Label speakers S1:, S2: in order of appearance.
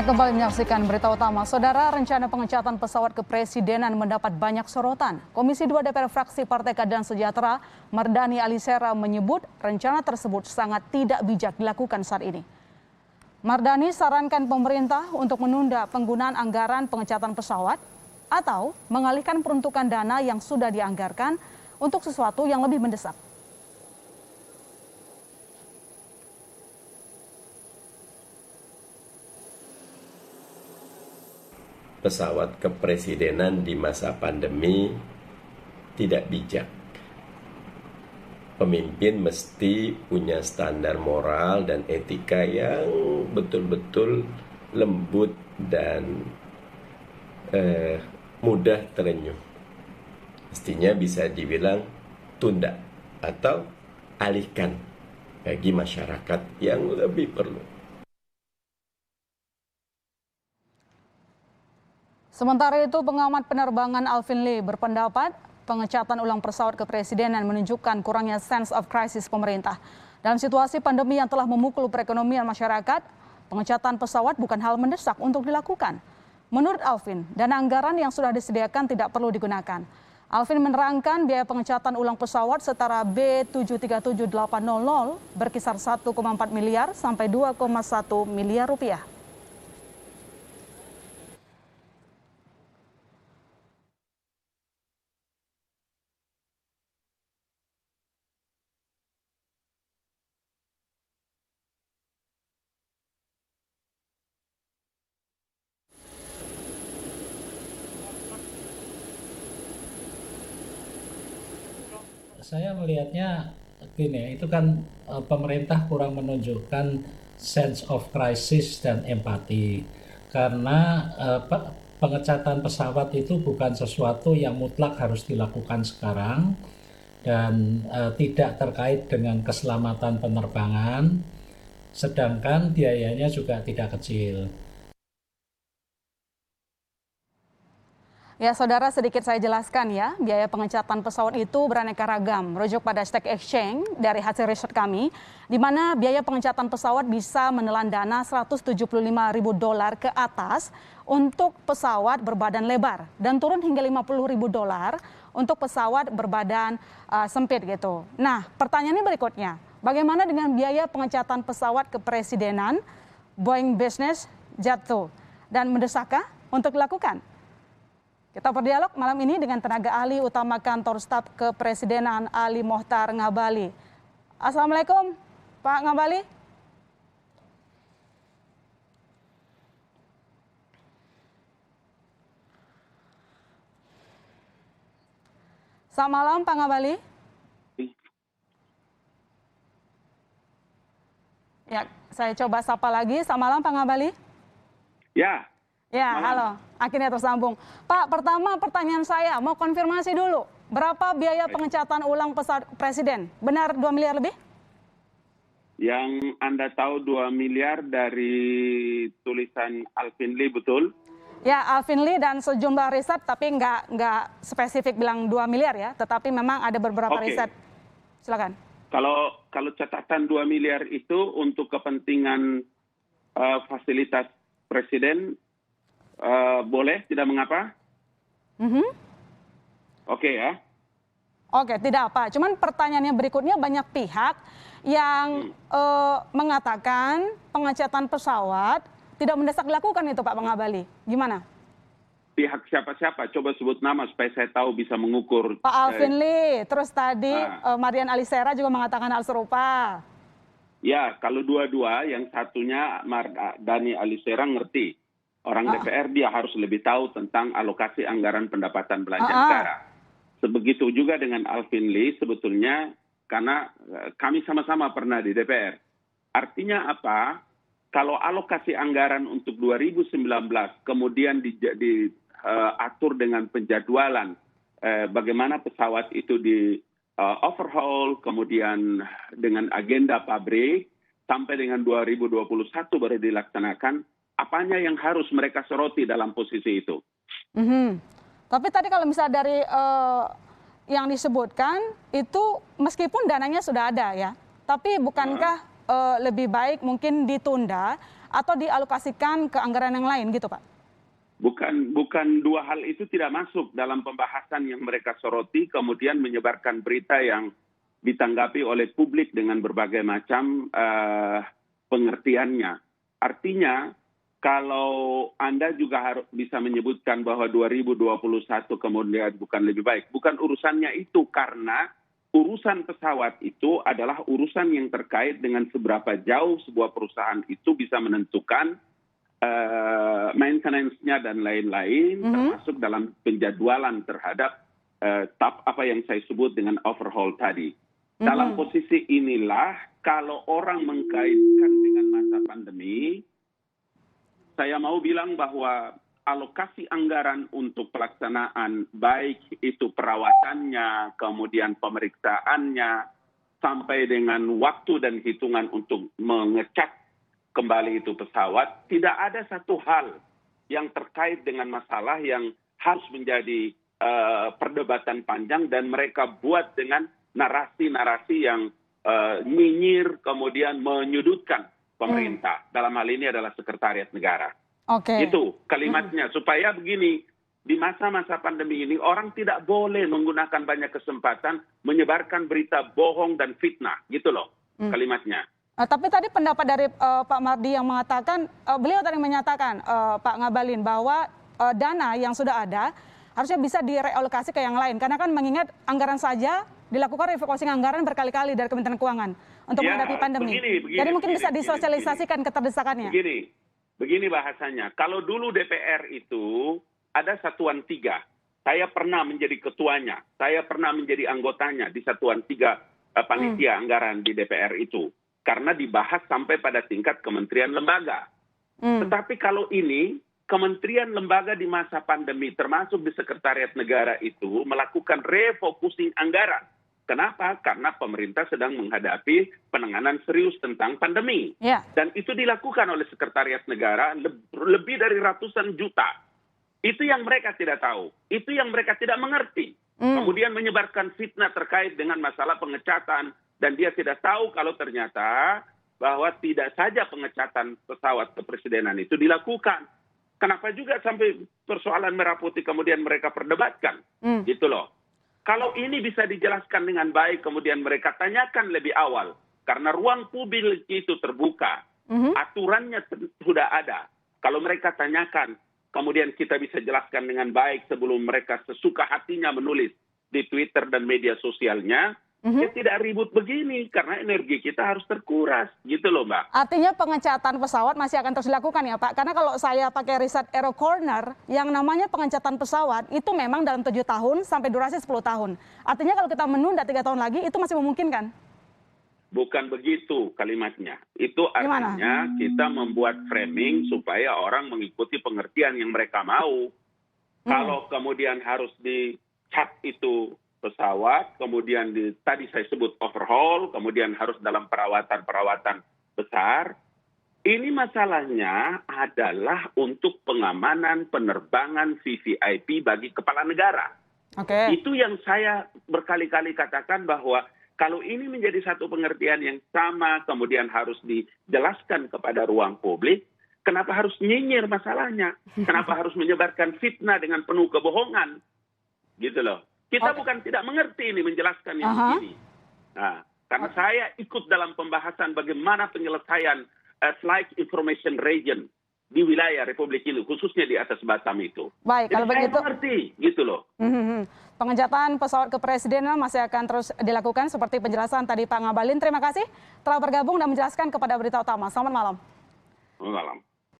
S1: Kembali menyaksikan berita utama. Saudara, rencana pengecatan pesawat kepresidenan mendapat banyak sorotan. Komisi 2 DPR fraksi Partai Keadilan Sejahtera, Mardhani Alisera menyebut rencana tersebut sangat tidak bijak dilakukan saat ini. Mardhani sarankan pemerintah untuk menunda penggunaan anggaran pengecatan pesawat atau mengalihkan peruntukan dana yang sudah dianggarkan untuk sesuatu yang lebih mendesak.
S2: Pesawat kepresidenan di masa pandemi tidak bijak. Pemimpin mesti punya standar moral dan etika yang betul-betul lembut dan mudah terenyuh. Mestinya bisa dibilang tunda atau alihkan bagi masyarakat yang lebih perlu.
S1: Sementara itu, pengamat penerbangan Alvin Lee berpendapat pengecatan ulang pesawat kepresidenan menunjukkan kurangnya sense of crisis pemerintah. Dalam situasi pandemi yang telah memukul perekonomian masyarakat, pengecatan pesawat bukan hal mendesak untuk dilakukan. Menurut Alvin, dana anggaran yang sudah disediakan tidak perlu digunakan. Alvin menerangkan biaya pengecatan ulang pesawat setara B737-800 berkisar 1,4 miliar sampai 2,1 miliar rupiah.
S3: Saya melihatnya gini, itu kan pemerintah kurang menunjukkan sense of crisis dan empati. Karena pengecatan pesawat itu bukan sesuatu yang mutlak harus dilakukan sekarang dan tidak terkait dengan keselamatan penerbangan, sedangkan biayanya juga tidak kecil.
S1: Ya, saudara, sedikit saya jelaskan ya, biaya pengecatan pesawat itu beraneka ragam. Merujuk pada Stock Exchange dari hasil riset kami, di mana biaya pengecatan pesawat bisa menelan dana $175.000 ke atas untuk pesawat berbadan lebar dan turun hingga $50.000 untuk pesawat berbadan sempit gitu. Nah, pertanyaannya berikutnya, bagaimana dengan biaya pengecatan pesawat kepresidenan Boeing Business Jet 2 dan mendesakkah untuk dilakukan? Kita berdialog malam ini dengan tenaga ahli utama kantor staf kepresidenan Ali Mohtar Ngabalin. Assalamualaikum, Pak Ngabalin. Selamat malam, Pak Ngabalin. Ya, saya coba sapa lagi. Selamat malam, Pak Ngabalin.
S4: Ya.
S1: Ya, halo. Akhirnya tersambung. Pak, pertama pertanyaan saya, mau konfirmasi dulu. Berapa biaya pengecatan ulang pesawat presiden? Benar 2 miliar lebih?
S4: Yang Anda tahu 2 miliar dari tulisan Alvin Lee, betul?
S1: Ya, Alvin Lee dan sejumlah riset, tapi nggak spesifik bilang 2 miliar ya. Tetapi memang ada beberapa riset. Silakan.
S4: Kalau catatan 2 miliar itu untuk kepentingan fasilitas presiden, boleh, tidak mengapa? Oke ya.
S1: Oke, tidak apa. Cuman pertanyaannya berikutnya, banyak pihak yang mengatakan pengecatan pesawat tidak mendesak dilakukan itu, Pak Ngabalin. Gimana?
S4: Pihak siapa-siapa? Coba sebut nama supaya saya tahu bisa mengukur.
S1: Pak Alvin Lee, terus tadi Mardhani Alisera juga mengatakan hal serupa.
S4: Ya, kalau dua-dua, yang satunya Mardhani Alisera ngerti. Orang DPR dia harus lebih tahu tentang alokasi anggaran pendapatan belanja negara. Sebegitu juga dengan Alvin Lee sebetulnya, karena kami sama-sama pernah di DPR. Artinya apa? Kalau alokasi anggaran untuk 2019 kemudian diatur dengan penjadwalan bagaimana pesawat itu di overhaul, kemudian dengan agenda pabrik, sampai dengan 2021 baru dilaksanakan, apanya yang harus mereka soroti dalam posisi itu?
S1: Tapi tadi kalau misalnya dari yang disebutkan itu meskipun dananya sudah ada ya, tapi bukankah lebih baik mungkin ditunda atau dialokasikan ke anggaran yang lain gitu Pak?
S4: Bukan dua hal itu tidak masuk dalam pembahasan yang mereka soroti, kemudian menyebarkan berita yang ditanggapi oleh publik dengan berbagai macam pengertiannya. Artinya, kalau Anda juga harus bisa menyebutkan bahwa 2021 kemudian bukan lebih baik. Bukan urusannya itu, karena urusan pesawat itu adalah urusan yang terkait dengan seberapa jauh sebuah perusahaan itu bisa menentukan maintenance-nya dan lain-lain, termasuk dalam penjadwalan terhadap apa yang saya sebut dengan overhaul tadi. Dalam posisi inilah, kalau orang mengkaitkan dengan masa pandemi, saya mau bilang bahwa alokasi anggaran untuk pelaksanaan, baik itu perawatannya, kemudian pemeriksaannya, sampai dengan waktu dan hitungan untuk mengecek kembali itu pesawat, tidak ada satu hal yang terkait dengan masalah yang harus menjadi perdebatan panjang dan mereka buat dengan narasi-narasi yang nyinyir, kemudian menyudutkan pemerintah. Dalam hal ini adalah Sekretariat Negara.
S1: Oke.
S4: Itu kalimatnya. Supaya begini, di masa-masa pandemi ini orang tidak boleh menggunakan banyak kesempatan menyebarkan berita bohong dan fitnah. Gitu loh kalimatnya.
S1: Tapi tadi pendapat dari Pak Mardi yang mengatakan, beliau tadi menyatakan, Pak Ngabalin, bahwa dana yang sudah ada harusnya bisa direalokasi ke yang lain. Karena kan mengingat anggaran saja dilakukan refocusing anggaran berkali-kali dari Kementerian Keuangan untuk menghadapi pandemi. Jadi mungkin bisa disosialisasikan keterdesakannya.
S4: Begini bahasanya. Kalau dulu DPR itu ada Satuan 3. Saya pernah menjadi ketuanya. Saya pernah menjadi anggotanya di Satuan 3 panitia anggaran di DPR itu. Karena dibahas sampai pada tingkat kementerian lembaga. Tetapi kalau ini, kementerian lembaga di masa pandemi, termasuk di Sekretariat Negara itu, melakukan refocusing anggaran. Kenapa? Karena pemerintah sedang menghadapi penanganan serius tentang pandemi. Dan itu dilakukan oleh Sekretariat Negara lebih dari ratusan juta. Itu yang mereka tidak tahu. Itu yang mereka tidak mengerti. Kemudian menyebarkan fitnah terkait dengan masalah pengecatan. Dan dia tidak tahu kalau ternyata bahwa tidak saja pengecatan pesawat kepresidenan itu dilakukan. Kenapa juga sampai persoalan Merah Putih kemudian mereka perdebatkan? Gitu loh. Kalau ini bisa dijelaskan dengan baik, kemudian mereka tanyakan lebih awal. Karena ruang publik itu terbuka. Aturannya sudah ada. Kalau mereka tanyakan, kemudian kita bisa jelaskan dengan baik sebelum mereka sesuka hatinya menulis di Twitter dan media sosialnya, ya tidak ribut begini, karena energi kita harus terkuras. Gitu loh, Mbak.
S1: Artinya pengecatan pesawat masih akan terus dilakukan ya Pak? Karena kalau saya pakai riset Aero Corner, yang namanya pengecatan pesawat itu memang dalam 7 tahun sampai durasi 10 tahun. Artinya kalau kita menunda 3 tahun lagi, itu masih memungkinkan?
S4: Bukan begitu kalimatnya. Itu artinya kita membuat framing supaya orang mengikuti pengertian yang mereka mau. Kalau kemudian harus dicat itu pesawat, kemudian tadi saya sebut overhaul, kemudian harus dalam perawatan besar. Ini masalahnya adalah untuk pengamanan penerbangan VVIP bagi kepala negara. Itu yang saya berkali-kali katakan bahwa kalau ini menjadi satu pengertian yang sama, kemudian harus dijelaskan kepada ruang publik, kenapa harus nyinyir masalahnya? Kenapa harus menyebarkan fitnah dengan penuh kebohongan? Gitu loh. Kita bukan tidak mengerti ini menjelaskan yang begini. Nah, karena saya ikut dalam pembahasan bagaimana penyelesaian flight information region di wilayah Republik ini, khususnya di atas Batam itu.
S1: Baik,
S4: jadi
S1: kalau
S4: saya
S1: begitu
S4: mengerti, gitu loh.
S1: Pengecatan pesawat kepresidenan masih akan terus dilakukan seperti penjelasan tadi Pak Ngabalin. Terima kasih telah bergabung dan menjelaskan kepada Berita Utama. Selamat malam.
S4: Selamat malam.